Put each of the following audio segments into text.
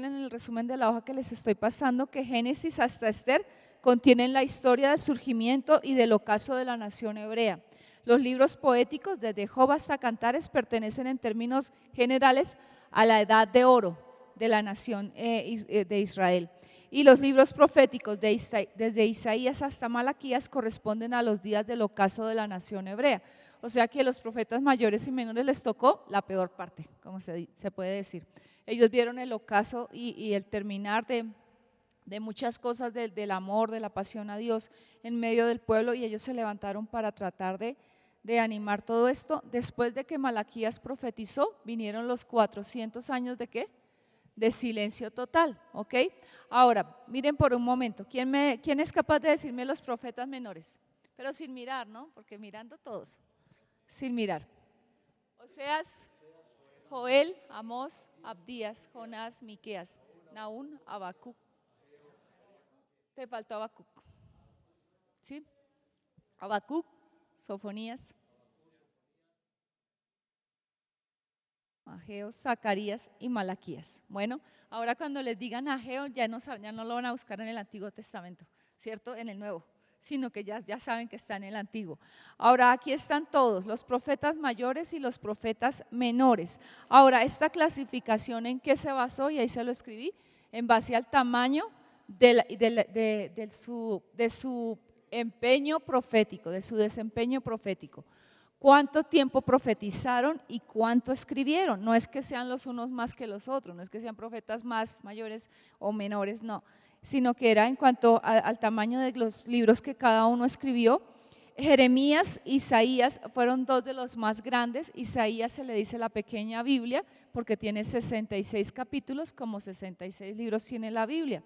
en el resumen de la hoja que les estoy pasando que Génesis hasta Esther contienen la historia del surgimiento y del ocaso de la nación hebrea. Los libros poéticos, desde Job hasta Cantares, pertenecen en términos generales a la edad de oro de la nación de Israel. Y los libros proféticos, desde Isaías hasta Malaquías, corresponden a los días del ocaso de la nación hebrea. O sea que a los profetas mayores y menores les tocó la peor parte, como se puede decir. Ellos vieron el ocaso y el terminar de muchas cosas del amor, de la pasión a Dios en medio del pueblo, y ellos se levantaron para tratar de animar todo esto. Después de que Malaquías profetizó, vinieron los 400 años ¿de qué? De silencio total, ¿ok? Ahora, miren por un momento, ¿quién es capaz de decirme los profetas menores? Pero sin mirar, ¿no? Porque mirando todos, sin mirar. Oseas, Joel, Amós, Abdías, Jonás, Miqueas, Nahum, Habacuc. Te faltó Habacuc, ¿sí? Habacuc, Sofonías, Ageo, Zacarías y Malaquías. Bueno, ahora cuando les digan Ageo ya no lo van a buscar en el Antiguo Testamento, ¿cierto? En el Nuevo, sino que ya saben que está en el Antiguo. Ahora aquí están todos, los profetas mayores y los profetas menores. Ahora, esta clasificación, ¿en qué se basó? Y ahí se lo escribí, en base al tamaño de su empeño profético, de su desempeño profético. ¿Cuánto tiempo profetizaron y cuánto escribieron? No es que sean los unos más que los otros, no es que sean profetas más mayores o menores, no, sino que era en cuanto al tamaño de los libros que cada uno escribió. Jeremías, Isaías fueron dos de los más grandes. Isaías se le dice la pequeña Biblia porque tiene 66 capítulos, como 66 libros tiene la Biblia,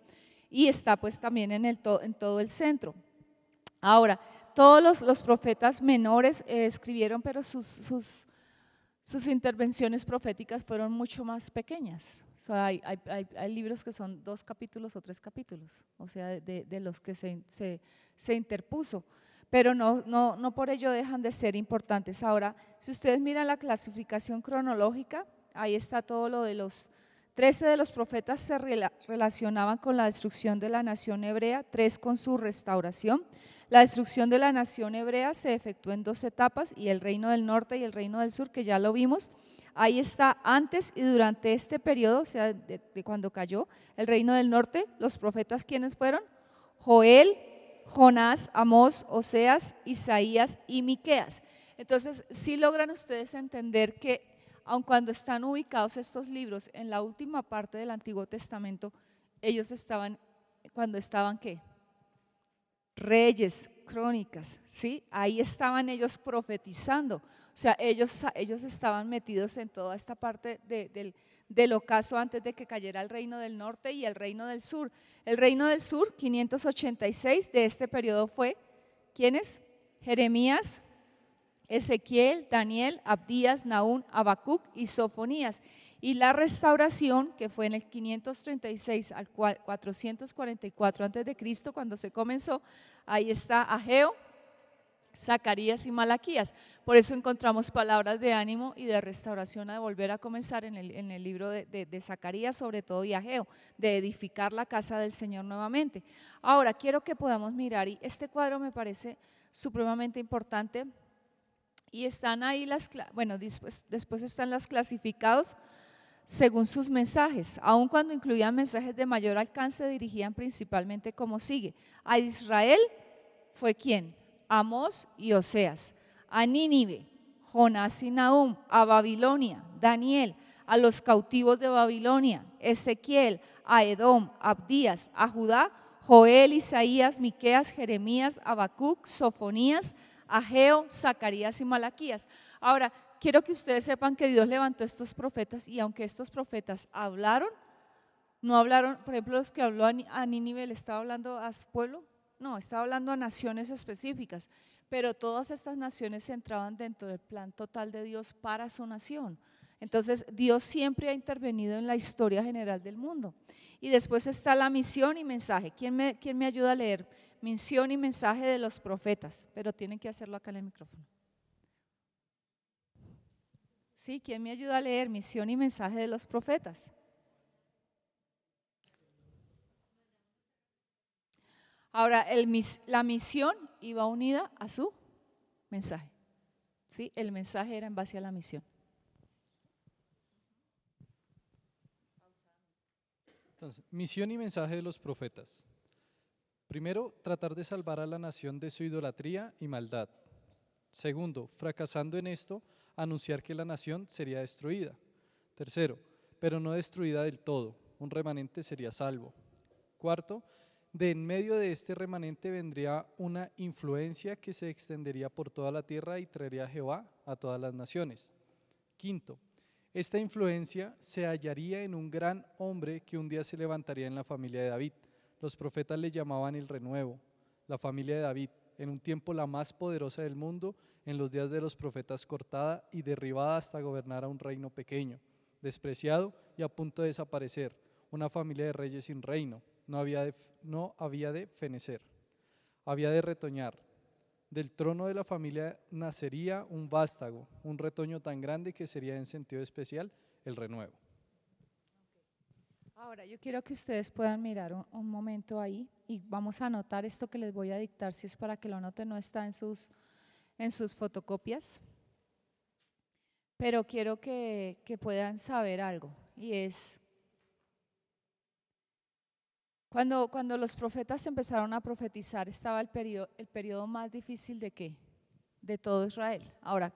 y está pues también en todo el centro. Ahora, todos los profetas menores escribieron, pero sus intervenciones proféticas fueron mucho más pequeñas. O sea, hay libros que son 2 capítulos o 3 capítulos, o sea, de los que se interpuso, pero no por ello dejan de ser importantes. Ahora, si ustedes miran la clasificación cronológica, ahí está todo lo de los 13 de los profetas se relacionaban con la destrucción de la nación hebrea, 3 con su restauración. La destrucción de la nación hebrea se efectuó en 2 etapas, y el reino del norte y el reino del sur, que ya lo vimos, ahí está antes y durante este periodo, o sea, de cuando cayó el reino del norte. Los profetas, ¿quiénes fueron? Joel, Jonás, Amós, Oseas, Isaías y Miqueas. Entonces, sí logran ustedes entender que aun cuando están ubicados estos libros en la última parte del Antiguo Testamento, ellos estaban, cuando estaban ¿qué? Reyes, Crónicas, ¿sí? Ahí estaban ellos profetizando, o sea, ellos estaban metidos en toda esta parte del ocaso antes de que cayera el reino del norte y el reino del sur. El reino del sur, 586 de este periodo fue, ¿quiénes? Jeremías, Ezequiel, Daniel, Abdías, Nahum, Habacuc y Sofonías. Y la restauración, que fue en el 536 al 444 antes de Cristo, cuando se comenzó, ahí está Ageo, Zacarías y Malaquías. Por eso encontramos palabras de ánimo y de restauración a volver a comenzar en el libro de Zacarías, sobre todo, y Ageo, de edificar la casa del Señor nuevamente. Ahora quiero que podamos mirar, y este cuadro me parece supremamente importante, y están ahí después están las clasificados según sus mensajes. Aun cuando incluían mensajes de mayor alcance, dirigían principalmente como sigue: a Israel fue ¿quién? Amós y Oseas. A Nínive, Jonás y Nahum. A Babilonia, Daniel. A los cautivos de Babilonia, Ezequiel. A Edom, Abdías. A Judá, Joel, Isaías, Miqueas, Jeremías, Habacuc, Sofonías, Ageo, Zacarías y Malaquías. Ahora, quiero que ustedes sepan que Dios levantó estos profetas, y aunque estos profetas hablaron, no hablaron, por ejemplo, los que habló a Nínive, ¿le estaba hablando a su pueblo? No, estaba hablando a naciones específicas, pero todas estas naciones entraban dentro del plan total de Dios para su nación. Entonces, Dios siempre ha intervenido en la historia general del mundo. Y después está la misión y mensaje. ¿Quién me ayuda a leer? Misión y mensaje de los profetas, pero tienen que hacerlo acá en el micrófono. ¿Sí? ¿Quién me ayuda a leer? Misión y mensaje de los profetas. Ahora, la misión iba unida a su mensaje. ¿Sí? El mensaje era en base a la misión. Entonces, misión y mensaje de los profetas. Primero, tratar de salvar a la nación de su idolatría y maldad. Segundo, fracasando en esto, anunciar que la nación sería destruida. Tercero, pero no destruida del todo, un remanente sería salvo. Cuarto, de en medio de este remanente vendría una influencia que se extendería por toda la tierra y traería a Jehová a todas las naciones. Quinto, esta influencia se hallaría en un gran hombre que un día se levantaría en la familia de David. Los profetas le llamaban el renuevo, la familia de David, en un tiempo la más poderosa del mundo, en los días de los profetas cortada y derribada hasta gobernar a un reino pequeño, despreciado y a punto de desaparecer, una familia de reyes sin reino, no había de fenecer, había de retoñar. Del trono de la familia nacería un vástago, un retoño tan grande que sería en sentido especial el renuevo. Ahora, yo quiero que ustedes puedan mirar un momento ahí y vamos a anotar esto que les voy a dictar, si es para que lo anoten, no está en sus fotocopias, pero quiero que puedan saber algo, y es, cuando los profetas empezaron a profetizar, estaba el periodo más difícil ¿de qué? De todo Israel. Ahora,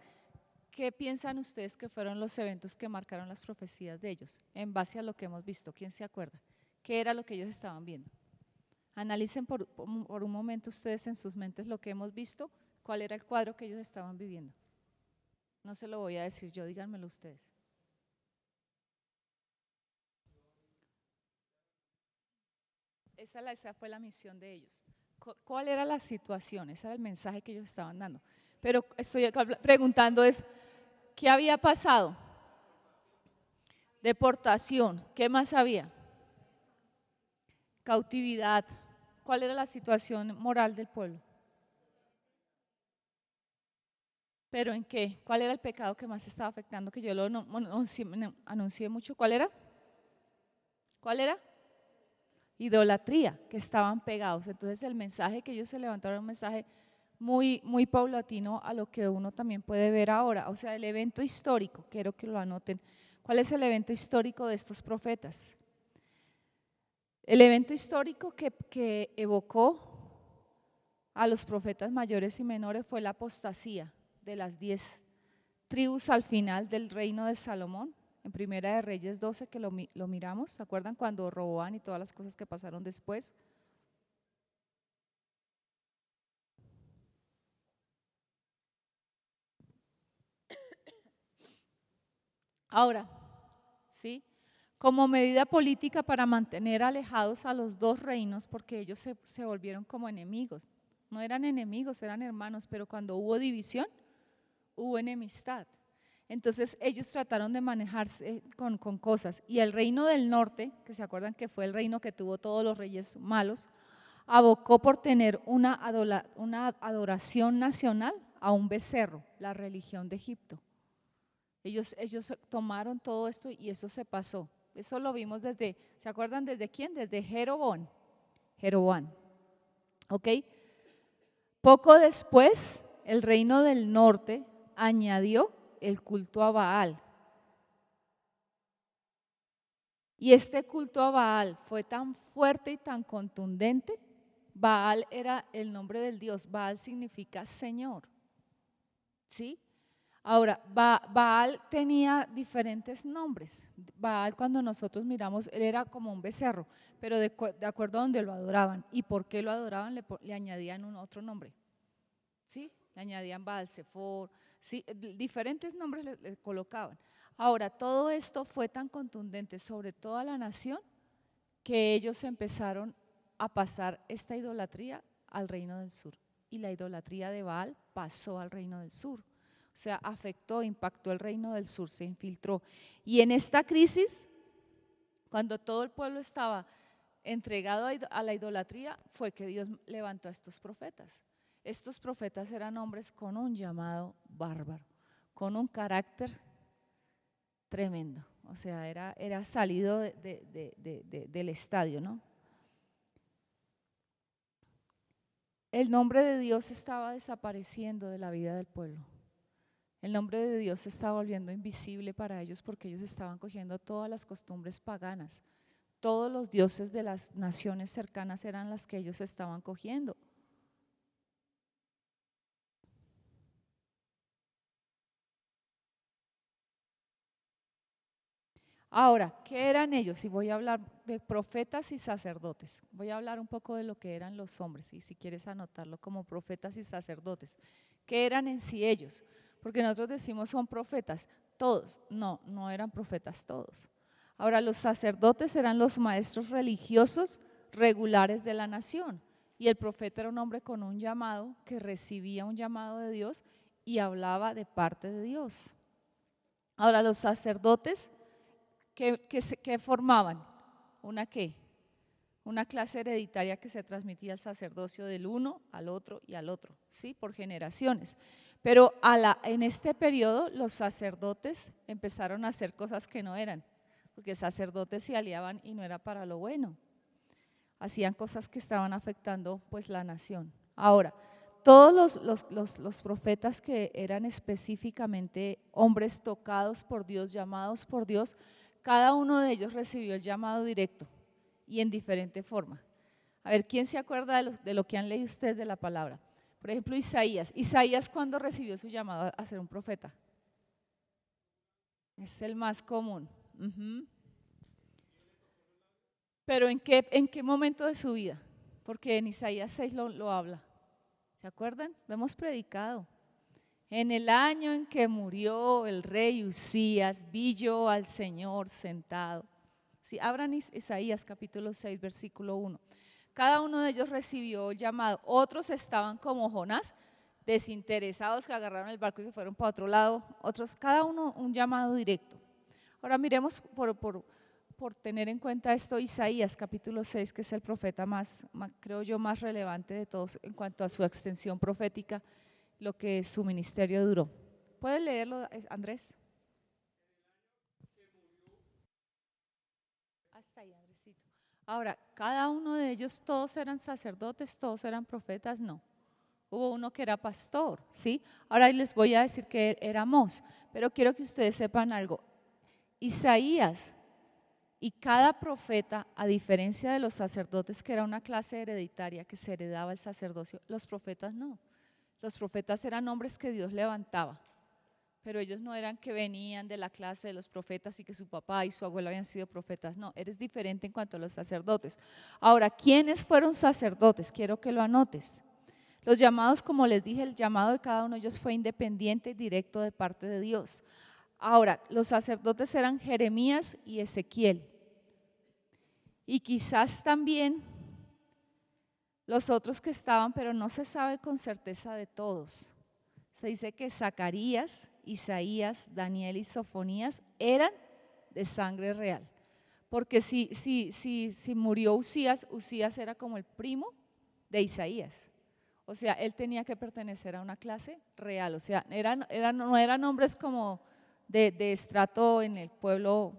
¿qué piensan ustedes que fueron los eventos que marcaron las profecías de ellos? En base a lo que hemos visto, ¿quién se acuerda? ¿Qué era lo que ellos estaban viendo? Analicen por un momento ustedes en sus mentes lo que hemos visto, cuál era el cuadro que ellos estaban viviendo. No se lo voy a decir yo, díganmelo ustedes. Esa fue la misión de ellos. ¿Cuál era la situación? Ese era el mensaje que ellos estaban dando. Pero estoy acá preguntando es, ¿qué había pasado? Deportación. ¿Qué más había? Cautividad. ¿Cuál era la situación moral del pueblo? ¿Pero en qué? ¿Cuál era el pecado que más estaba afectando? Que yo lo anuncié mucho. ¿Cuál era? ¿Cuál era? Idolatría, que estaban pegados. Entonces el mensaje que ellos se levantaron era un mensaje muy, muy paulatino a lo que uno también puede ver ahora. O sea, el evento histórico, quiero que lo anoten. ¿Cuál es el evento histórico de estos profetas? El evento histórico que evocó a los profetas mayores y menores fue la apostasía de las 10 tribus al final del reino de Salomón, en Primera de Reyes 12, que lo miramos. ¿Se acuerdan cuando Roboán y todas las cosas que pasaron después? Ahora, ¿sí? Como medida política para mantener alejados a los dos reinos, porque ellos se volvieron como enemigos. No eran enemigos, eran hermanos, pero cuando hubo división, hubo enemistad. Entonces ellos trataron de manejarse con cosas. Y el reino del norte, que se acuerdan que fue el reino que tuvo todos los reyes malos, abocó por tener una adoración nacional a un becerro, la religión de Egipto. Ellos tomaron todo esto y eso se pasó. Eso lo vimos desde, ¿se acuerdan desde quién? Desde Jeroboam. ¿Ok? Poco después, el reino del norte añadió el culto a Baal. Y este culto a Baal fue tan fuerte y tan contundente. Baal era el nombre del dios. Baal significa Señor. ¿Sí? Ahora, Baal tenía diferentes nombres. Baal, cuando nosotros miramos, él era como un becerro, pero de acuerdo a donde lo adoraban y por qué lo adoraban, le añadían un otro nombre. ¿Sí? Le añadían Baal Sefor, ¿sí? Diferentes nombres le colocaban. Ahora, todo esto fue tan contundente sobre toda la nación que ellos empezaron a pasar esta idolatría al reino del sur. Y la idolatría de Baal pasó al reino del sur. O sea, afectó, impactó el reino del sur, se infiltró. Y en esta crisis, cuando todo el pueblo estaba entregado a la idolatría, fue que Dios levantó a estos profetas. Estos profetas eran hombres con un llamado bárbaro, con un carácter tremendo. O sea, era salido del estadio, ¿no? el nombre de Dios estaba desapareciendo de la vida del pueblo. El nombre de Dios se estaba volviendo invisible para ellos porque ellos estaban cogiendo todas las costumbres paganas. Todos los dioses de las naciones cercanas eran las que ellos estaban cogiendo. Ahora, ¿qué eran ellos? Y voy a hablar de profetas y sacerdotes. Voy a hablar un poco de lo que eran los hombres, y si quieres anotarlo como profetas y sacerdotes. ¿Qué eran en sí ellos? Porque nosotros decimos son profetas, todos. No, no eran profetas todos. Ahora, los sacerdotes eran los maestros religiosos regulares de la nación. Y el profeta era un hombre con un llamado, que recibía un llamado de Dios y hablaba de parte de Dios. Ahora, los sacerdotes que formaban una ¿qué? Una clase hereditaria que se transmitía al sacerdocio del uno al otro y al otro, ¿sí? Por generaciones. Pero en este periodo los sacerdotes empezaron a hacer cosas que no eran, porque sacerdotes se aliaban y no era para lo bueno. Hacían cosas que estaban afectando pues la nación. Ahora, todos los profetas que eran específicamente hombres tocados por Dios, llamados por Dios, cada uno de ellos recibió el llamado directo y en diferente forma. A ver, ¿quién se acuerda de lo que han leído ustedes de la palabra? Por ejemplo, Isaías. Isaías, ¿cuándo recibió su llamado a ser un profeta? Es el más común. Pero ¿en qué momento de su vida? Porque en Isaías 6 lo habla. ¿Se acuerdan? Lo hemos predicado. En el año en que murió el rey Usías, vi yo al Señor sentado. Sí, abran Isaías capítulo 6, versículo 1. Cada uno de ellos recibió el llamado. Otros estaban como Jonás, desinteresados, que agarraron el barco y se fueron para otro lado. Otros, cada uno un llamado directo. Ahora miremos por tener en cuenta esto, Isaías capítulo 6, que es el profeta creo yo, más relevante de todos en cuanto a su extensión profética, lo que su ministerio duró. ¿Puedes leerlo, Andrés? Hasta ahí, Andresito. Ahora, cada uno de ellos, todos eran sacerdotes, todos eran profetas, no. Hubo uno que era pastor, ¿sí? Ahora les voy a decir que era Amós, pero quiero que ustedes sepan algo. Isaías y cada profeta, a diferencia de los sacerdotes, que era una clase hereditaria que se heredaba el sacerdocio, los profetas no. Los profetas eran hombres que Dios levantaba, pero ellos no eran que venían de la clase de los profetas y que su papá y su abuelo habían sido profetas. No, eres diferente en cuanto a los sacerdotes. Ahora, ¿quiénes fueron sacerdotes? Quiero que lo anotes. Los llamados, como les dije, el llamado de cada uno de ellos fue independiente y directo de parte de Dios. Ahora, los sacerdotes eran Jeremías y Ezequiel. Y quizás también los otros que estaban, pero no se sabe con certeza de todos. Se dice que Zacarías, Isaías, Daniel y Sofonías eran de sangre real. Porque si murió Usías, Usías era como el primo de Isaías. O sea, él tenía que pertenecer a una clase real. O sea, no eran hombres como de estrato en el pueblo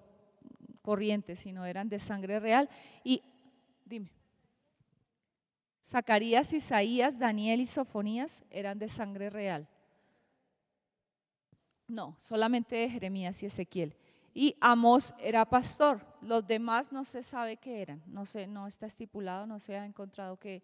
corriente, sino eran de sangre real. Y dime. Zacarías, Isaías, Daniel y Sofonías eran de sangre real. No, solamente de Jeremías y Ezequiel. Y Amós era pastor. Los demás no se sabe qué eran. No está estipulado, no se ha encontrado qué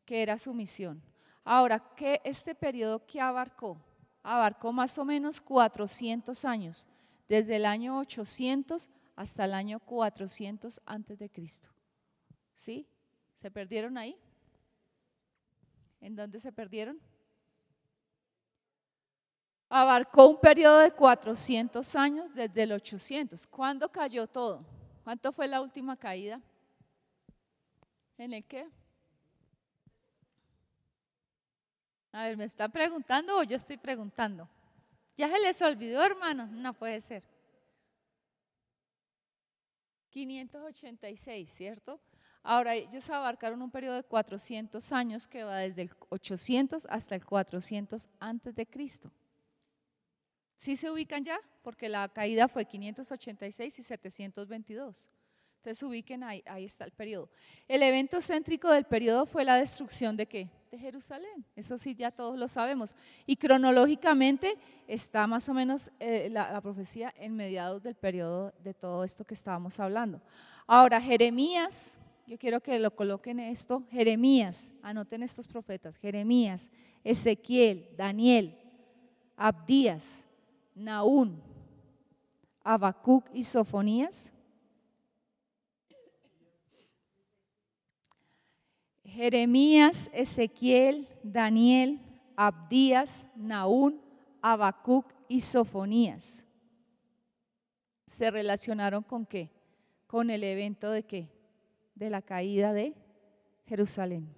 era su misión. Ahora, este periodo que abarcó? Abarcó más o menos 400 años, desde el año 800 hasta el año 400 antes de Cristo. ¿Sí? ¿Se perdieron ahí? ¿En dónde se perdieron? Abarcó un periodo de 400 años desde el 800. ¿Cuándo cayó todo? ¿Cuánto fue la última caída? ¿En el qué? A ver, ¿me están preguntando o yo estoy preguntando? ¿Ya se les olvidó, hermano? No puede ser. 586, ¿cierto? Ahora, ellos abarcaron un periodo de 400 años que va desde el 800 hasta el 400 antes de Cristo. ¿Sí se ubican ya? Porque la caída fue 586 y 722. Entonces ubiquen ahí está el periodo. El evento céntrico del periodo fue la destrucción ¿de qué? De Jerusalén. Eso sí, ya todos lo sabemos. Y cronológicamente está más o menos la profecía en mediados del periodo de todo esto que estábamos hablando. Ahora, Jeremías, yo quiero que lo coloquen esto, Jeremías, anoten estos profetas, Jeremías, Ezequiel, Daniel, Abdías, Nahum, Habacuc y Sofonías. Jeremías, Ezequiel, Daniel, Abdías, Nahum, Habacuc y Sofonías. ¿Se relacionaron con qué? Con el evento de qué? De la caída de Jerusalén,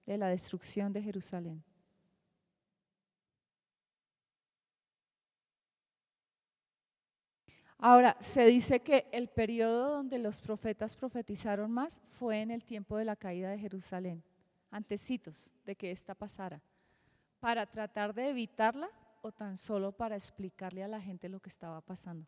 de la destrucción de Jerusalén. Ahora, se dice que el periodo donde los profetas profetizaron más fue en el tiempo de la caída de Jerusalén, antecitos de que esta pasara, para tratar de evitarla o tan solo para explicarle a la gente lo que estaba pasando.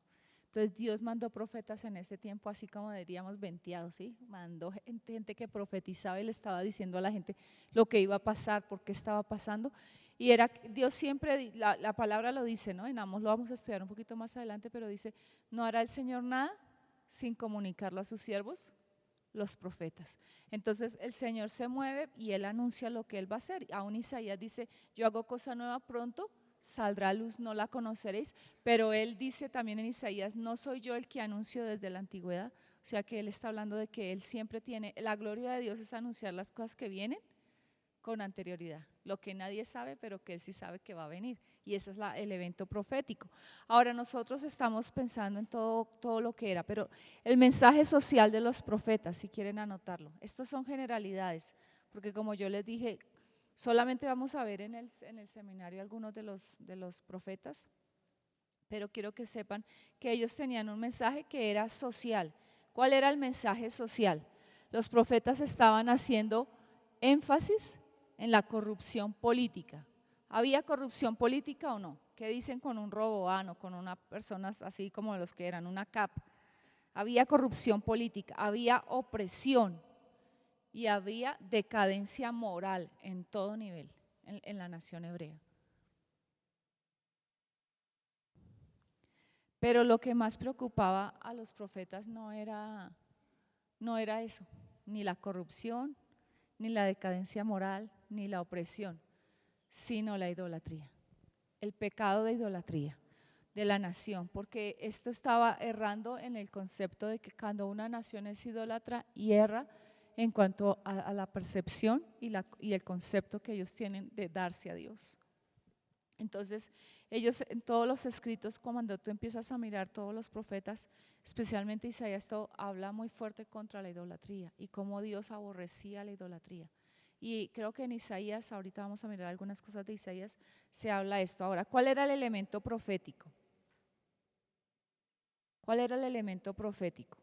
Entonces Dios mandó profetas en ese tiempo, así como diríamos venteados, ¿sí? Mandó gente que profetizaba y le estaba diciendo a la gente lo que iba a pasar, por qué estaba pasando. Y era, Dios siempre, la palabra lo dice, ¿no? En Amós lo vamos a estudiar un poquito más adelante, pero dice, no hará el Señor nada sin comunicarlo a sus siervos, los profetas. Entonces el Señor se mueve y Él anuncia lo que Él va a hacer. Aún Isaías dice, yo hago cosa nueva pronto, saldrá a luz, no la conoceréis, pero Él dice también en Isaías, no soy yo el que anuncio desde la antigüedad, o sea que Él está hablando de que Él siempre tiene, la gloria de Dios es anunciar las cosas que vienen con anterioridad, lo que nadie sabe, pero que Él sí sabe que va a venir, y ese es el evento profético. Ahora nosotros estamos pensando en todo lo que era, pero el mensaje social de los profetas, si quieren anotarlo, estos son generalidades, porque como yo les dije, solamente vamos a ver en el seminario algunos de los profetas, pero quiero que sepan que ellos tenían un mensaje que era social. ¿Cuál era el mensaje social? Los profetas estaban haciendo énfasis en la corrupción política. ¿Había corrupción política o no? ¿Qué dicen con un Roboán o con unas personas así como los que eran, una CAP? Había corrupción política, había opresión y había decadencia moral en todo nivel en la nación hebrea. Pero lo que más preocupaba a los profetas no era eso, ni la corrupción, ni la decadencia moral, ni la opresión, sino la idolatría, el pecado de idolatría de la nación, porque esto estaba errando en el concepto de que cuando una nación es idólatra y erra en cuanto a la percepción y el concepto que ellos tienen de darse a Dios. Entonces ellos en todos los escritos, cuando tú empiezas a mirar todos los profetas, especialmente Isaías, esto habla muy fuerte contra la idolatría y cómo Dios aborrecía la idolatría. Y creo que en Isaías, ahorita vamos a mirar algunas cosas de Isaías, se habla esto. Ahora, ¿cuál era el elemento profético? ¿Cuál era el elemento profético?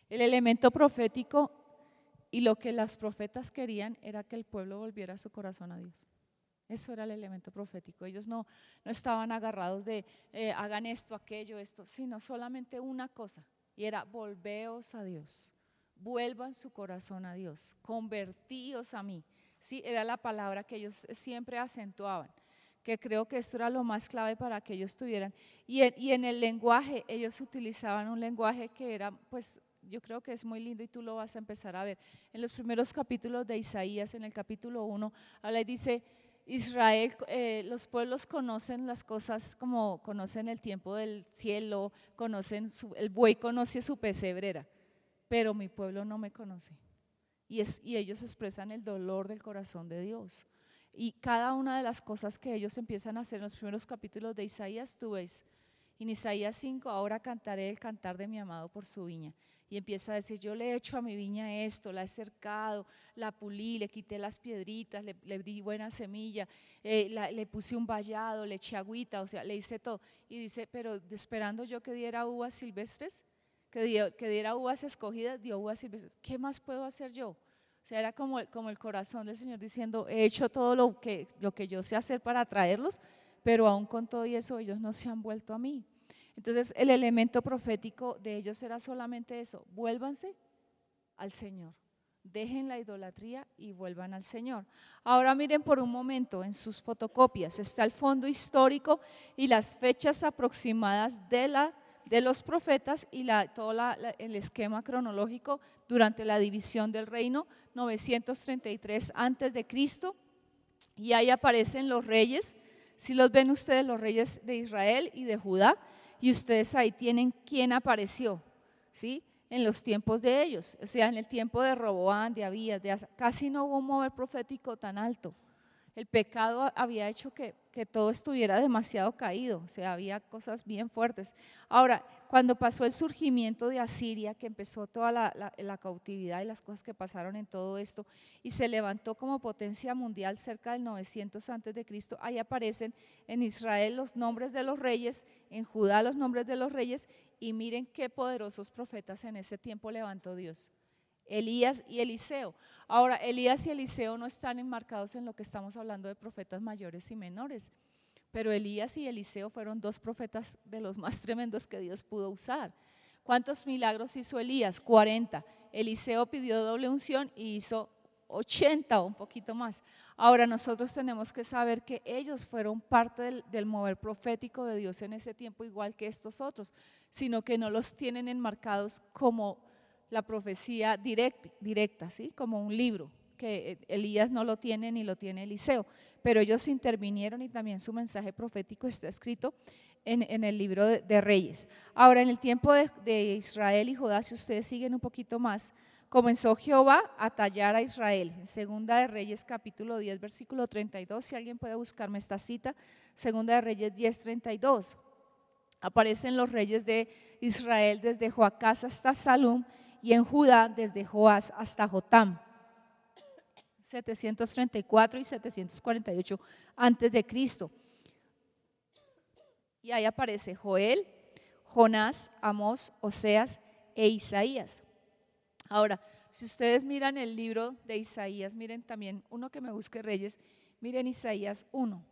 El elemento profético y lo que las profetas querían era que el pueblo volviera su corazón a Dios. Eso era el elemento profético. Ellos no estaban agarrados de hagan esto, aquello, esto, sino solamente una cosa, y era volveos a Dios, vuelvan su corazón a Dios, convertíos a mí. Sí, era la palabra que ellos siempre acentuaban, que creo que esto era lo más clave para que ellos tuvieran. Y en el lenguaje, ellos utilizaban un lenguaje que era, pues, yo creo que es muy lindo y tú lo vas a empezar a ver. En los primeros capítulos de Isaías, en el capítulo 1, habla y dice, Israel, los pueblos conocen las cosas como conocen el tiempo del cielo, conocen el buey conoce su pesebrera, pero mi pueblo no me conoce. Y ellos expresan el dolor del corazón de Dios. Y cada una de las cosas que ellos empiezan a hacer en los primeros capítulos de Isaías, tú ves, en Isaías 5, ahora cantaré el cantar de mi amado por su viña. Y empieza a decir, yo le he hecho a mi viña esto, la he cercado, la pulí, le quité las piedritas, le di buena semilla, le puse un vallado, le eché agüita, o sea, le hice todo. Y dice, pero esperando yo que diera uvas silvestres, que diera uvas escogidas, dio uvas silvestres. ¿Qué más puedo hacer yo? O sea, era como el corazón del Señor diciendo, he hecho todo lo que yo sé hacer para atraerlos, pero aún con todo y eso ellos no se han vuelto a mí. Entonces el elemento profético de ellos era solamente eso: vuélvanse al Señor, dejen la idolatría y vuelvan al Señor. Ahora miren por un momento en sus fotocopias, está el fondo histórico y las fechas aproximadas de los profetas y todo el esquema cronológico durante la división del reino, 933 antes de Cristo, y ahí aparecen los reyes. Si los ven ustedes, los reyes de Israel y de Judá, y ustedes ahí tienen quién apareció, ¿sí? En los tiempos de ellos, o sea, en el tiempo de Roboam, de Abías, de Asa, casi no hubo un mover profético tan alto. El pecado había hecho que todo estuviera demasiado caído, o sea, había cosas bien fuertes. Ahora, cuando pasó el surgimiento de Asiria, que empezó toda la cautividad y las cosas que pasaron en todo esto, y se levantó como potencia mundial cerca del 900 antes de Cristo, ahí aparecen en Israel los nombres de los reyes, en Judá los nombres de los reyes, y miren qué poderosos profetas en ese tiempo levantó Dios: Elías y Eliseo. Ahora, Elías y Eliseo no están enmarcados en lo que estamos hablando de profetas mayores y menores, pero Elías y Eliseo fueron dos profetas de los más tremendos que Dios pudo usar. ¿Cuántos milagros hizo Elías? 40. Eliseo pidió doble unción y hizo 80 o un poquito más. Ahora nosotros tenemos que saber que ellos fueron parte del mover profético de Dios en ese tiempo, igual que estos otros, sino que no los tienen enmarcados como la profecía directa, ¿sí? Como un libro, que Elías no lo tiene ni lo tiene Eliseo, pero ellos intervinieron y también su mensaje profético está escrito en el libro de Reyes. Ahora, en el tiempo de Israel y Judá, si ustedes siguen un poquito más, comenzó Jehová a tallar a Israel. En Segunda de Reyes capítulo 10 versículo 32, si alguien puede buscarme esta cita, Segunda de Reyes 10, 32. Aparecen los reyes de Israel desde Joacás hasta Salum, y en Judá desde Joás hasta Jotam, 734 y 748 antes de Cristo. Y ahí aparece Joel, Jonás, Amós, Oseas e Isaías. Ahora, si ustedes miran el libro de Isaías, miren también uno que me busque Reyes, miren Isaías 1.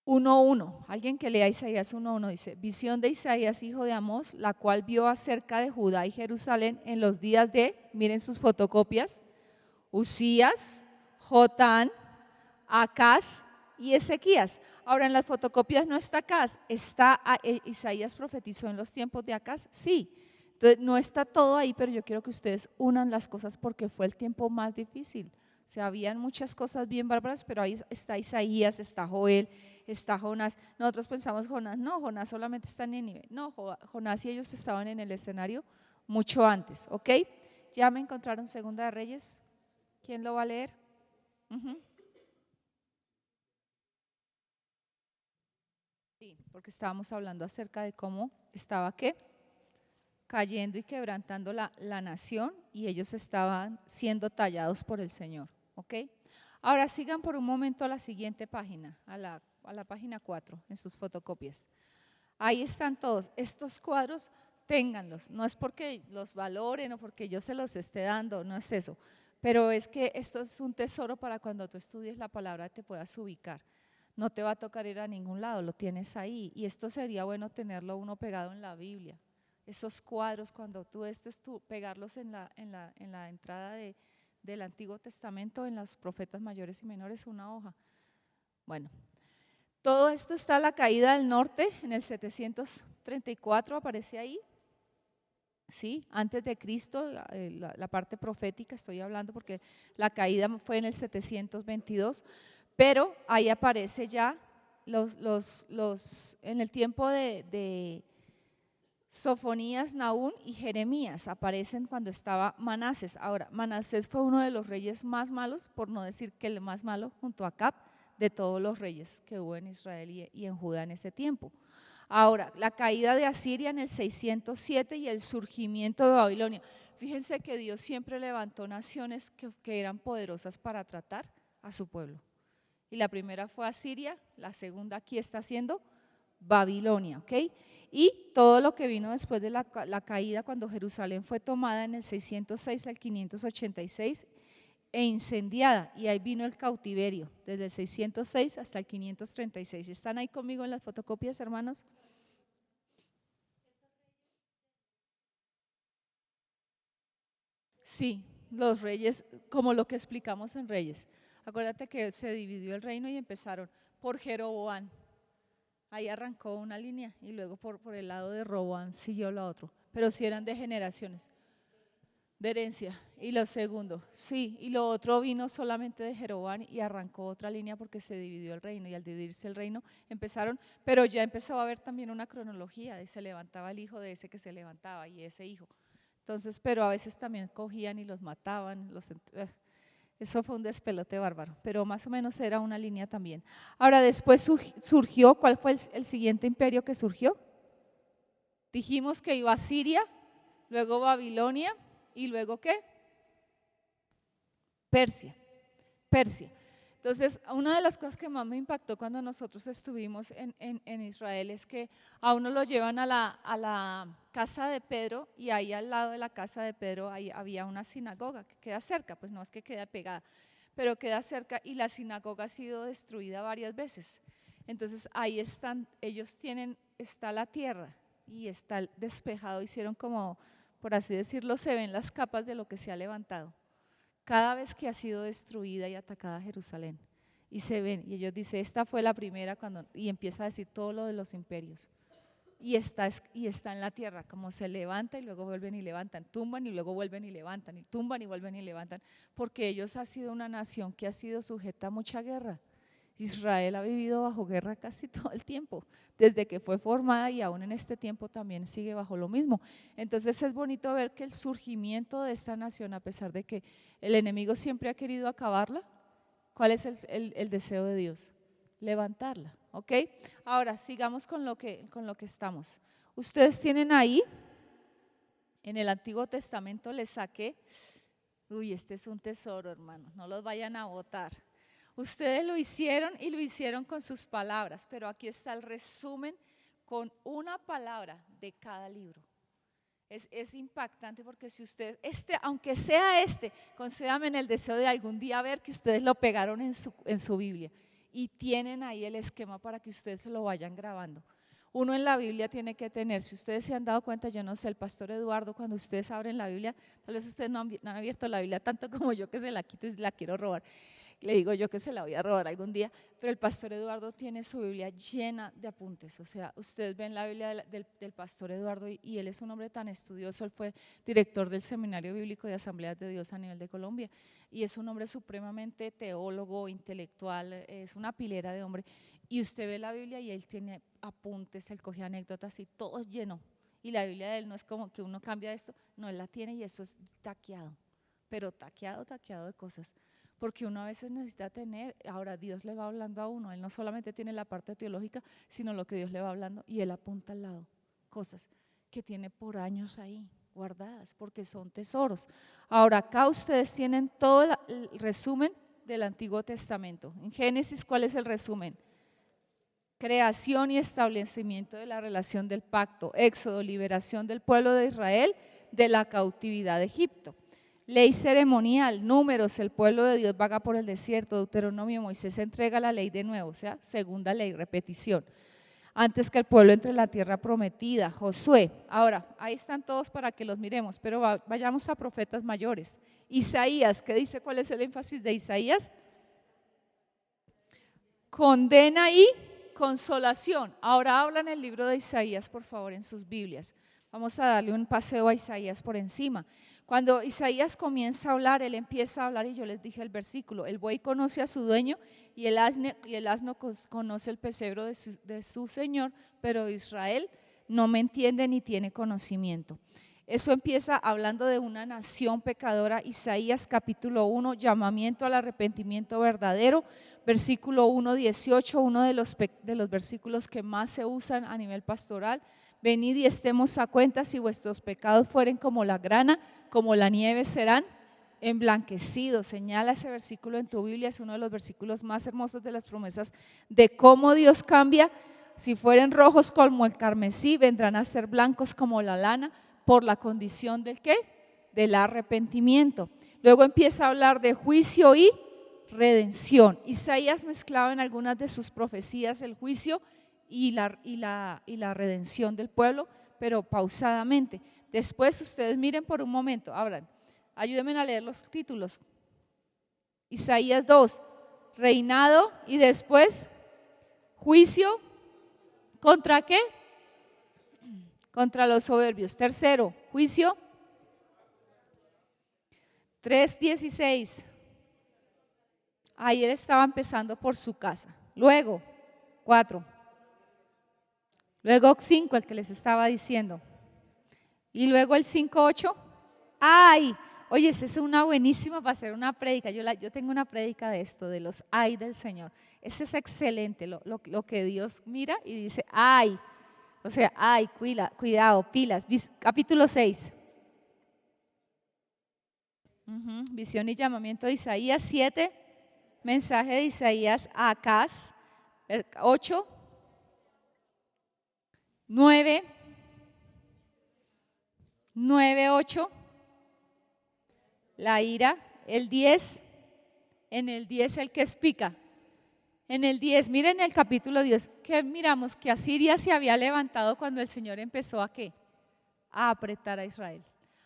1:1, alguien que lea Isaías 1:1 dice: visión de Isaías hijo de Amós, la cual vio acerca de Judá y Jerusalén en los días de, miren sus fotocopias, Usías, Jotán, Acaz y Ezequías. Ahora en las fotocopias no está Acaz, está Isaías profetizó en los tiempos de Acaz, sí. Entonces no está todo ahí, pero yo quiero que ustedes unan las cosas porque fue el tiempo más difícil. O sea, habían muchas cosas bien bárbaras, pero ahí está Isaías, está Joel, está Jonás. Nosotros pensamos Jonás, no, Jonás solamente está en Nínive. No, Jonás y ellos estaban en el escenario mucho antes, ¿ok? Ya me encontraron Segunda de Reyes. ¿Quién lo va a leer? Sí, porque estábamos hablando acerca de cómo estaba ¿qué? Cayendo y quebrantando la nación, y ellos estaban siendo tallados por el Señor, ¿ok? Ahora sigan por un momento a la siguiente página, a la página 4 en sus fotocopias. Ahí están todos estos cuadros, ténganlos, no es porque los valoren o porque yo se los esté dando, no es eso, pero es que esto es un tesoro para cuando tú estudies la palabra te puedas ubicar. No te va a tocar ir a ningún lado, lo tienes ahí, y esto sería bueno tenerlo uno pegado en la Biblia. Esos cuadros, cuando tú estés pegarlos en la entrada del Antiguo Testamento, en los profetas mayores y menores, una hoja. Bueno, todo esto está a la caída del norte, en el 734 aparece ahí, ¿sí? Antes de Cristo, la parte profética estoy hablando porque la caída fue en el 722, pero ahí aparece ya en el tiempo de Sofonías, Nahum y Jeremías, aparecen cuando estaba Manasés. Ahora, Manasés fue uno de los reyes más malos, por no decir que el más malo, junto a Acab, de todos los reyes que hubo en Israel y en Judá en ese tiempo. Ahora, la caída de Asiria en el 607 y el surgimiento de Babilonia. Fíjense que Dios siempre levantó naciones que eran poderosas para tratar a su pueblo. Y la primera fue Asiria, la segunda aquí está siendo Babilonia, ¿ok? Y todo lo que vino después de la caída, cuando Jerusalén fue tomada en el 606 al 586, e incendiada, y ahí vino el cautiverio, desde el 606 hasta el 536. ¿Están ahí conmigo en las fotocopias, hermanos? Sí, los reyes, como lo que explicamos en Reyes. Acuérdate que se dividió el reino y empezaron por Jeroboam. Ahí arrancó una línea y luego por el lado de Roboam siguió la otra. Pero sí eran de generaciones, de herencia. Y lo segundo, sí, y lo otro vino solamente de Jeroboam y arrancó otra línea porque se dividió el reino, y al dividirse el reino empezaron, pero ya empezó a haber también una cronología de se levantaba el hijo de ese que se levantaba y ese hijo. Entonces, pero a veces también cogían y los mataban, eso fue un despelote bárbaro, pero más o menos era una línea también. Ahora después surgió, ¿cuál fue el siguiente imperio que surgió? Dijimos que iba a Siria, luego Babilonia y luego ¿qué? Persia. Entonces, una de las cosas que más me impactó cuando nosotros estuvimos en Israel es que a uno lo llevan a la casa de Pedro, y ahí al lado de la casa de Pedro ahí había una sinagoga que queda cerca, pues no es que queda pegada, pero queda cerca, y la sinagoga ha sido destruida varias veces. Entonces ahí están, está la tierra y está despejado, hicieron como, por así decirlo, se ven las capas de lo que se ha levantado cada vez que ha sido destruida y atacada Jerusalén, y se ven, y ellos dicen, esta fue la primera, y empieza a decir todo lo de los imperios, y está en la tierra, como se levanta y luego vuelven y levantan, tumban y luego vuelven y levantan, y tumban y vuelven y levantan, porque ellos han sido una nación que ha sido sujeta a mucha guerra. Israel ha vivido bajo guerra casi todo el tiempo, desde que fue formada, y aún en este tiempo también sigue bajo lo mismo. Entonces es bonito ver que el surgimiento de esta nación, a pesar de que el enemigo siempre ha querido acabarla, ¿cuál es el deseo de Dios? Levantarla, ¿ok? Ahora sigamos con lo que estamos. Ustedes tienen ahí, en el Antiguo Testamento les saqué, este es un tesoro, hermanos, no los vayan a botar. Ustedes lo hicieron y lo hicieron con sus palabras, pero aquí está el resumen con una palabra de cada libro. Es impactante, porque si ustedes, aunque sea concédame en el deseo de algún día ver que ustedes lo pegaron en su Biblia, y tienen ahí el esquema para que ustedes se lo vayan grabando. Uno en la Biblia tiene que tener, si ustedes se han dado cuenta, yo no sé, el pastor Eduardo, cuando ustedes abren la Biblia, tal vez ustedes no han abierto la Biblia tanto como yo, que se la quito y la quiero robar. Le digo yo que se la voy a robar algún día, pero el pastor Eduardo tiene su Biblia llena de apuntes. O sea, ustedes ven la Biblia del pastor Eduardo, y él es un hombre tan estudioso. Él fue director del Seminario Bíblico de Asambleas de Dios a nivel de Colombia, y es un hombre supremamente teólogo, intelectual, es una pilera de hombre. Y usted ve la Biblia y él tiene apuntes, él coge anécdotas y todo es lleno. Y la Biblia de él no es como que uno cambia esto, no, él la tiene, y eso es taqueado, pero taqueado de cosas. Porque uno a veces necesita tener, ahora Dios le va hablando a uno, él no solamente tiene la parte teológica, sino lo que Dios le va hablando, y él apunta al lado cosas que tiene por años ahí guardadas, porque son tesoros. Ahora acá ustedes tienen todo el resumen del Antiguo Testamento. En Génesis, ¿cuál es el resumen? Creación y establecimiento de la relación del pacto. Éxodo, liberación del pueblo de Israel de la cautividad de Egipto. Ley ceremonial, Números, el pueblo de Dios vaga por el desierto. Deuteronomio, Moisés entrega la ley de nuevo, o sea, segunda ley, repetición, antes que el pueblo entre en la tierra prometida. Josué, ahora, ahí están todos para que los miremos, pero vayamos a profetas mayores. Isaías, ¿qué dice? ¿Cuál es el énfasis de Isaías? Condena y consolación. Ahora hablan el libro de Isaías, por favor, en sus Biblias. Vamos a darle un paseo a Isaías por encima. Cuando Isaías comienza a hablar, él empieza a hablar, y yo les dije el versículo: el buey conoce a su dueño, y el asno conoce el pesebre de su señor, pero Israel no me entiende ni tiene conocimiento. Eso empieza hablando de una nación pecadora. Isaías capítulo 1, llamamiento al arrepentimiento verdadero, versículo 1:18, uno de los versículos que más se usan a nivel pastoral. Venid y estemos a cuenta, si vuestros pecados fueren como la grana, como la nieve serán emblanquecidos. Señala ese versículo en tu Biblia, es uno de los versículos más hermosos de las promesas de cómo Dios cambia. Si fueren rojos como el carmesí, vendrán a ser blancos como la lana, por la condición del ¿qué? Del arrepentimiento. Luego empieza a hablar de juicio y redención. Isaías mezclaba en algunas de sus profecías el juicio y la redención del pueblo, pero pausadamente. Después ustedes miren por un momento, hablan, ayúdenme a leer los títulos. Isaías 2, reinado y después juicio, ¿contra qué? Contra los soberbios. Tercero, juicio. 3:16. Ahí él estaba empezando por su casa. Luego, 4. Luego 5, el que les estaba diciendo. Y luego el 5:8. ¡Ay! Oye, esa es una buenísima para hacer una prédica. Yo tengo una prédica de esto, de los ay del Señor. Ese es excelente, lo que Dios mira y dice, ay. O sea, ay, cuidado, pilas. Capítulo 6. Visión y llamamiento de Isaías. 7. Mensaje de Isaías a Acaz. 8. 9. 9:8. La ira. El 10. En el 10 el que explica. En el 10, miren el capítulo 10, que miramos que Asiria se había levantado cuando el Señor empezó a ¿qué? A apretar a Israel.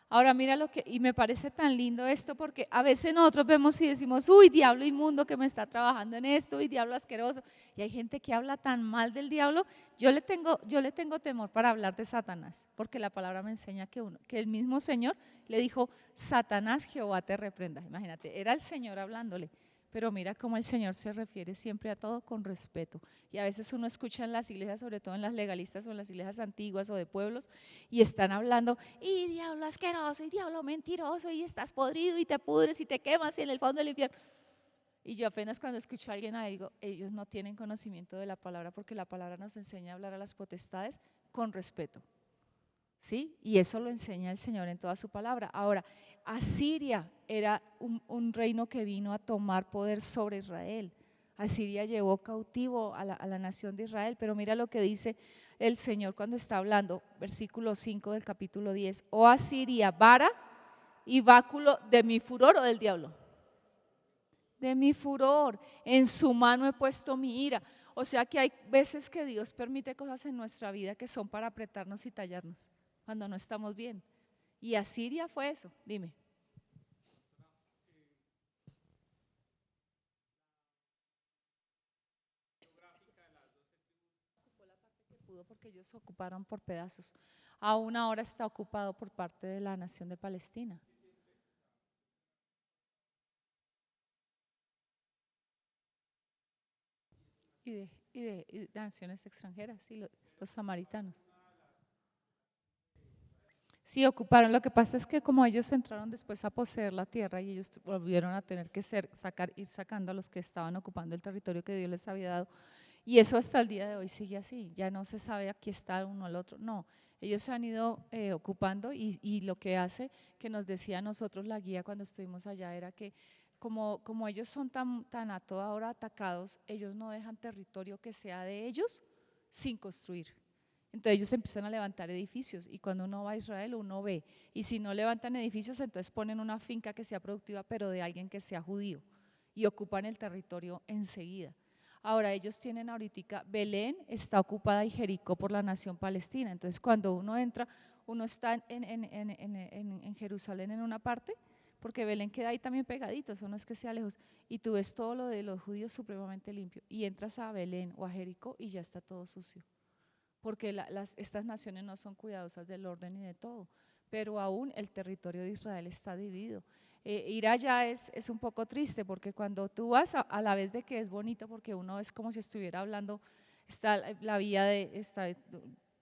Ahora mira y me parece tan lindo esto porque a veces nosotros vemos y decimos, uy, diablo inmundo que me está trabajando en esto, uy, diablo asqueroso. Y hay gente que habla tan mal del diablo. Yo le tengo temor para hablar de Satanás, porque la palabra me enseña que el mismo Señor le dijo, Satanás, Jehová te reprenda. Imagínate, era el Señor hablándole. Pero mira cómo el Señor se refiere siempre a todo con respeto. Y a veces uno escucha en las iglesias, sobre todo en las legalistas o en las iglesias antiguas o de pueblos, y están hablando, y diablo asqueroso, y diablo mentiroso, y estás podrido, y te pudres, y te quemas, y en el fondo del infierno. Y yo apenas cuando escucho a alguien ahí digo, ellos no tienen conocimiento de la palabra, porque la palabra nos enseña a hablar a las potestades con respeto. ¿Sí? Y eso lo enseña el Señor en toda su palabra. Ahora, Asiria era un reino que vino a tomar poder sobre Israel. Asiria llevó cautivo a la nación de Israel, pero mira lo que dice el Señor cuando está hablando, versículo 5 del capítulo 10. Oh Asiria, vara y báculo de mi furor, o del diablo. De mi furor, en su mano he puesto mi ira. O sea que hay veces que Dios permite cosas en nuestra vida que son para apretarnos y tallarnos cuando no estamos bien. Y Asiria fue eso, dime. Porque ellos ocuparon por pedazos. Aún ahora está ocupado por parte de la nación de Palestina. Y de naciones extranjeras, y los samaritanos. Sí, ocuparon. Lo que pasa es que como ellos entraron después a poseer la tierra y ellos volvieron a tener que ir sacando a los que estaban ocupando el territorio que Dios les había dado. Y eso hasta el día de hoy sigue así. Ya no se sabe aquí está uno al otro. No, ellos se han ido ocupando y lo que hace, que nos decía a nosotros la guía cuando estuvimos allá, era que como ellos son tan a toda hora atacados, ellos no dejan territorio que sea de ellos sin construir. Entonces ellos empiezan a levantar edificios y cuando uno va a Israel uno ve, y si no levantan edificios entonces ponen una finca que sea productiva pero de alguien que sea judío y ocupan el territorio enseguida. Ahora ellos tienen ahorita, Belén está ocupada y Jericó por la nación palestina, entonces cuando uno entra, uno está en Jerusalén en una parte, porque Belén queda ahí también pegadito, eso no es que sea lejos, y tú ves todo lo de los judíos supremamente limpio, y entras a Belén o a Jericó y ya está todo sucio. Porque estas naciones no son cuidadosas del orden y de todo, pero aún el territorio de Israel está dividido. Ir allá es un poco triste porque cuando tú vas a la vez de que es bonito porque uno es como si estuviera hablando, está la vía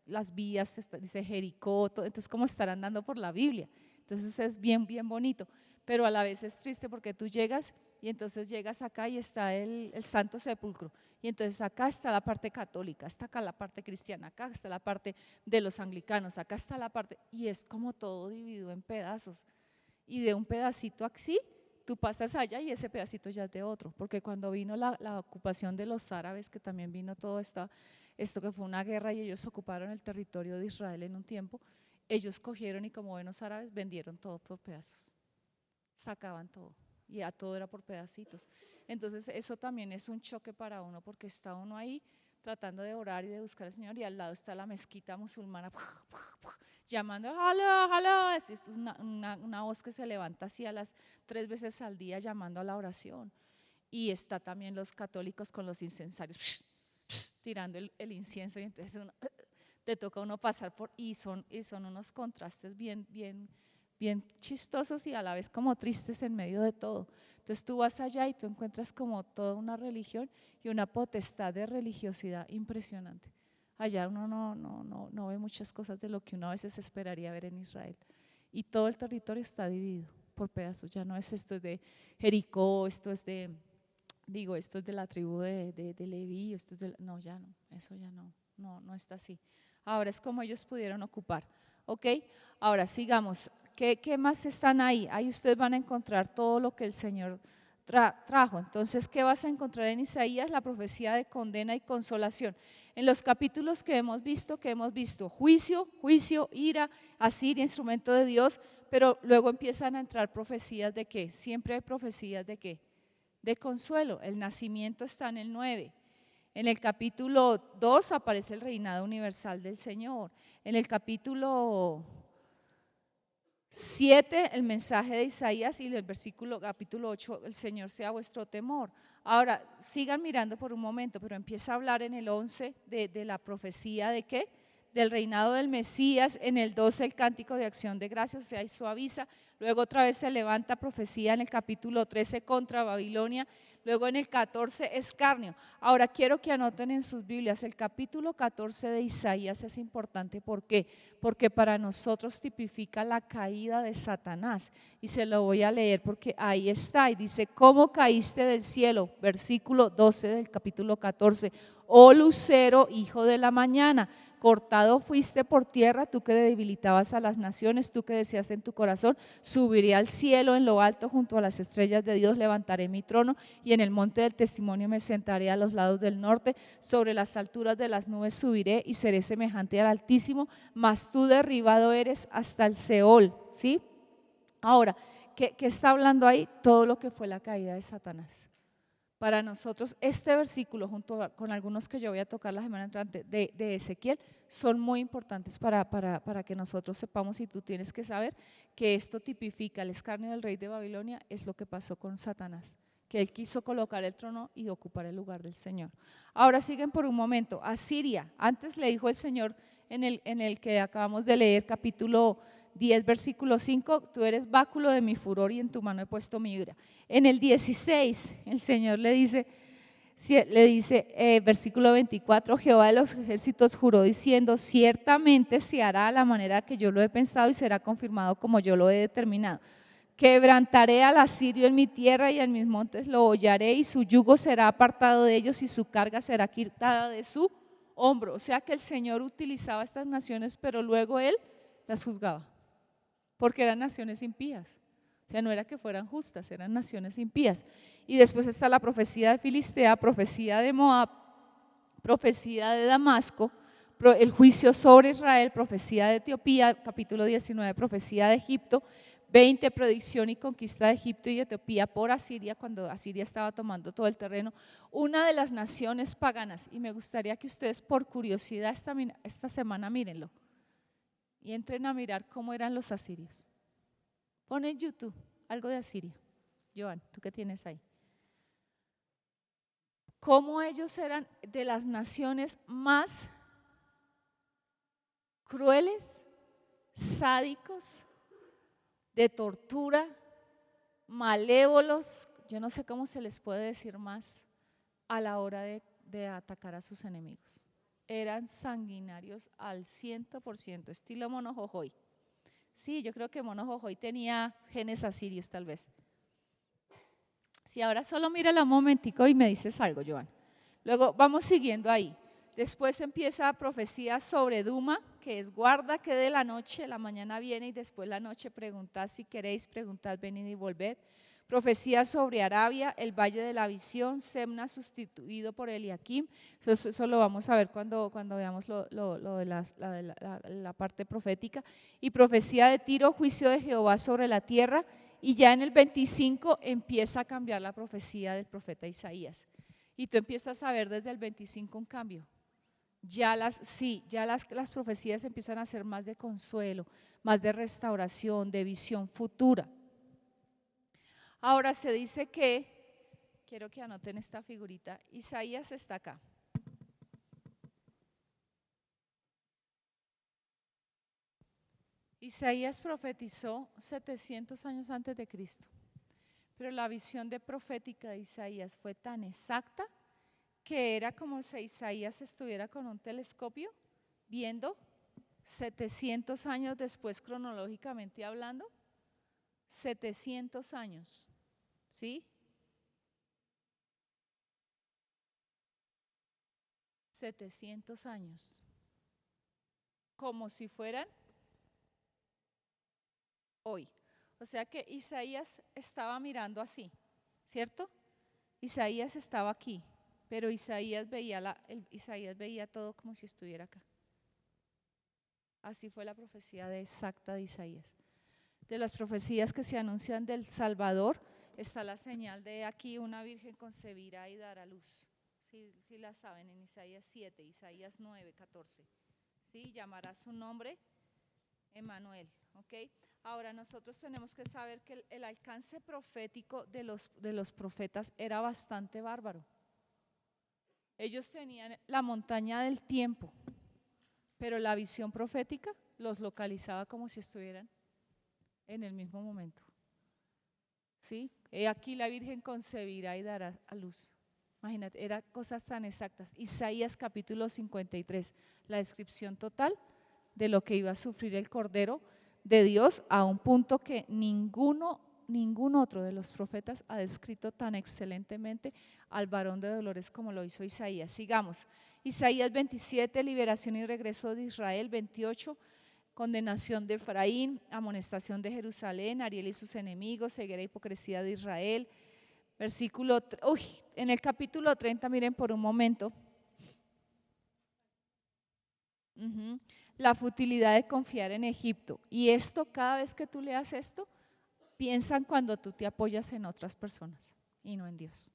las vías, dice Jericó, entonces como estar andando por la Biblia, entonces es bien, bien bonito, pero a la vez es triste porque tú llegas y entonces llegas acá y está el Santo Sepulcro. Y entonces acá está la parte católica, está acá la parte cristiana, acá está la parte de los anglicanos, acá está la parte, y es como todo dividido en pedazos. Y de un pedacito así, tú pasas allá y ese pedacito ya es de otro, porque cuando vino la ocupación de los árabes, que también vino todo esto que fue una guerra y ellos ocuparon el territorio de Israel en un tiempo, ellos cogieron y como buenos árabes vendieron todo por pedazos. sacaban todo y a todo era por pedacitos. Entonces eso también es un choque para uno porque está uno ahí tratando de orar y de buscar al Señor y al lado está la mezquita musulmana llamando, aló, aló, es una voz que se levanta así a las 3 veces al día llamando a la oración. Y está también los católicos con los incensarios tirando el incienso y entonces te toca uno pasar por y son unos contrastes bien chistosos y a la vez como tristes en medio de todo. Entonces tú vas allá y tú encuentras como toda una religión y una potestad de religiosidad impresionante. Allá uno no ve muchas cosas de lo que uno a veces esperaría ver en Israel. Y todo el territorio está dividido por pedazos. Ya no es esto de Jericó, esto es de la tribu de Leví, no, ya no, eso ya no está así. Ahora es como ellos pudieron ocupar, ¿ok? Ahora sigamos. ¿Qué más están ahí? Ahí ustedes van a encontrar todo lo que el Señor trajo. Entonces, ¿qué vas a encontrar en Isaías? La profecía de condena y consolación. En los capítulos que hemos visto juicio, ira, Asiria, instrumento de Dios, pero luego empiezan a entrar profecías de ¿qué? Siempre hay profecías de ¿qué? De consuelo. El nacimiento está en el 9. En el capítulo 2 aparece el reinado universal del Señor. En el capítulo 7 el mensaje de Isaías y el capítulo 8 el Señor sea vuestro temor. Ahora sigan mirando por un momento, pero empieza a hablar en el 11 de la profecía de ¿qué? Del reinado del Mesías. En el 12 el cántico de acción de gracias, o sea, y suaviza. Luego otra vez se levanta profecía en el capítulo 13 contra Babilonia. Luego en el 14 escarnio. Ahora quiero que anoten en sus Biblias, el capítulo 14 de Isaías es importante. ¿Por qué? Porque para nosotros tipifica la caída de Satanás. Y se lo voy a leer porque ahí está. Y dice, ¿cómo caíste del cielo? Versículo 12 del capítulo 14. Oh lucero, hijo de la mañana, cortado fuiste por tierra, tú que debilitabas a las naciones, tú que decías en tu corazón, subiré al cielo en lo alto junto a las estrellas de Dios, levantaré mi trono y en el monte del testimonio me sentaré a los lados del norte, sobre las alturas de las nubes subiré y seré semejante al Altísimo, mas tú derribado eres hasta el Seol, ¿sí? Ahora, ¿qué está hablando ahí? Todo lo que fue la caída de Satanás. Para nosotros este versículo junto con algunos que yo voy a tocar la semana entrante de Ezequiel son muy importantes para que nosotros sepamos, y tú tienes que saber que esto tipifica el escarnio del rey de Babilonia. Es lo que pasó con Satanás, que él quiso colocar el trono y ocupar el lugar del Señor. Ahora siguen por un momento. Asiria, antes le dijo el Señor en el que acabamos de leer, capítulo 10, versículo 5, tú eres báculo de mi furor y en tu mano he puesto mi ira. En el 16, el Señor le dice, versículo 24, Jehová de los ejércitos juró diciendo, ciertamente se hará a la manera que yo lo he pensado y será confirmado como yo lo he determinado. Quebrantaré al asirio en mi tierra y en mis montes lo hollaré y su yugo será apartado de ellos y su carga será quitada de su hombro. O sea que el Señor utilizaba estas naciones, pero luego Él las juzgaba. Porque eran naciones impías, o sea, no era que fueran justas, eran naciones impías. Y después está la profecía de Filistea, profecía de Moab, profecía de Damasco, el juicio sobre Israel, profecía de Etiopía, capítulo 19, profecía de Egipto, 20, predicción y conquista de Egipto y Etiopía por Asiria, cuando Asiria estaba tomando todo el terreno, una de las naciones paganas. Y me gustaría que ustedes por curiosidad esta semana mírenlo y entren a mirar cómo eran los asirios. Pon en YouTube algo de Asiria. Joan, ¿tú qué tienes ahí? Cómo ellos eran de las naciones más crueles, sádicos, de tortura, malévolos, yo no sé cómo se les puede decir más, a la hora de atacar a sus enemigos. Eran sanguinarios al 100%, estilo Mono Jojoy. Sí, yo creo que Mono Jojoy tenía genes asirios tal vez. Si ahora solo mírala un momentico y me dices algo, Joan. Luego vamos siguiendo ahí. Después empieza profecía sobre Duma, que es guarda que de la noche, la mañana viene y después la noche preguntad si queréis, preguntad, venid y volved. Profecía sobre Arabia, el valle de la visión, Semna sustituido por Eliakim. Eso lo vamos a ver cuando veamos lo de la parte profética. Y profecía de Tiro, juicio de Jehová sobre la tierra. y ya en el 25 empieza a cambiar la profecía del profeta Isaías. Y tú empiezas a ver desde el 25 un cambio. Ya las profecías empiezan a ser más de consuelo, más de restauración, de visión futura. Ahora se dice que, quiero que anoten esta figurita, Isaías está acá. Isaías profetizó 700 años antes de Cristo, pero la visión profética de Isaías fue tan exacta que era como si Isaías estuviera con un telescopio viendo 700 años después, cronológicamente hablando, 700 años, ¿sí? 700 años, como si fueran hoy. O sea que Isaías estaba mirando así, ¿cierto? Isaías estaba aquí, pero Isaías veía todo como si estuviera acá. Así fue la profecía exacta de Isaías. De las profecías que se anuncian del Salvador, está la señal de aquí una virgen concebirá y dará luz. Sí la saben, en Isaías 7, Isaías 9, 14. ¿Sí? Llamará su nombre Emmanuel, ¿ok? Ahora nosotros tenemos que saber que el alcance profético de los profetas era bastante bárbaro. Ellos tenían la montaña del tiempo, pero la visión profética los localizaba como si estuvieran en el mismo momento. ¿Sí? Aquí la Virgen concebirá y dará a luz. Imagínate, eran cosas tan exactas. Isaías capítulo 53, la descripción total de lo que iba a sufrir el Cordero de Dios, a un punto que ningún otro de los profetas ha descrito tan excelentemente al varón de dolores como lo hizo Isaías. Sigamos. Isaías 27, liberación y regreso de Israel. 28, condenación de Efraín, amonestación de Jerusalén, Ariel y sus enemigos, ceguera e hipocresía de Israel. Versículo, en el capítulo 30, miren por un momento, la futilidad de confiar en Egipto. Y esto, cada vez que tú leas esto, piensan cuando tú te apoyas en otras personas y no en Dios.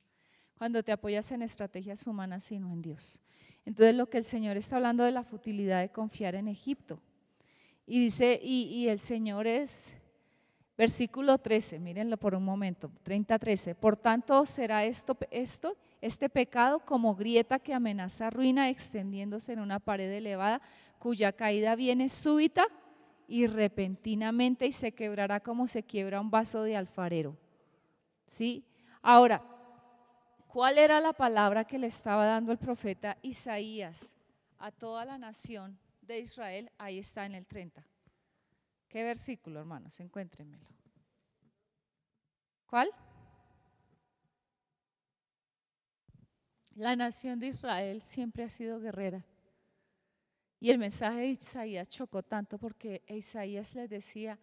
Cuando te apoyas en estrategias humanas y no en Dios. Entonces lo que el Señor está hablando de la futilidad de confiar en Egipto. Y dice, y el Señor es, versículo 13, mírenlo por un momento, 30-13. Por tanto será este pecado como grieta que amenaza ruina, extendiéndose en una pared elevada, cuya caída viene súbita y repentinamente y se quebrará como se quiebra un vaso de alfarero. ¿Sí? Ahora, ¿cuál era la palabra que le estaba dando el profeta Isaías a toda la nación de Israel? Ahí está en el 30. ¿Qué versículo, hermanos? Encuéntrenmelo. ¿Cuál? La nación de Israel siempre ha sido guerrera. Y el mensaje de Isaías chocó tanto porque Isaías les decía,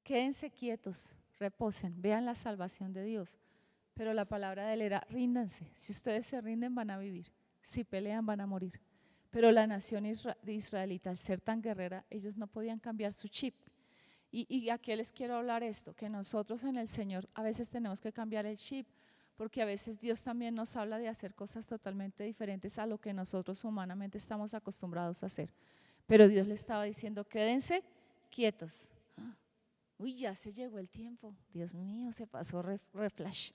quédense quietos, reposen, vean la salvación de Dios. Pero la palabra de él era, ríndanse. Si ustedes se rinden van a vivir, si pelean van a morir. Pero la nación israelita, al ser tan guerrera, ellos no podían cambiar su chip. Y aquí les quiero hablar esto, que nosotros en el Señor a veces tenemos que cambiar el chip, porque a veces Dios también nos habla de hacer cosas totalmente diferentes a lo que nosotros humanamente estamos acostumbrados a hacer. Pero Dios le estaba diciendo, quédense quietos. Uy, ya se llegó el tiempo. Dios mío, se pasó reflash.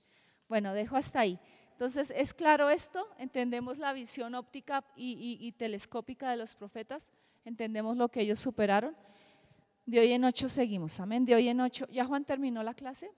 Bueno, dejo hasta ahí. Entonces, ¿es claro esto? ¿Entendemos la visión óptica y telescópica de los profetas? ¿Entendemos lo que ellos superaron? De hoy en 8 seguimos, amén. De hoy en 8, ¿ya Juan terminó la clase?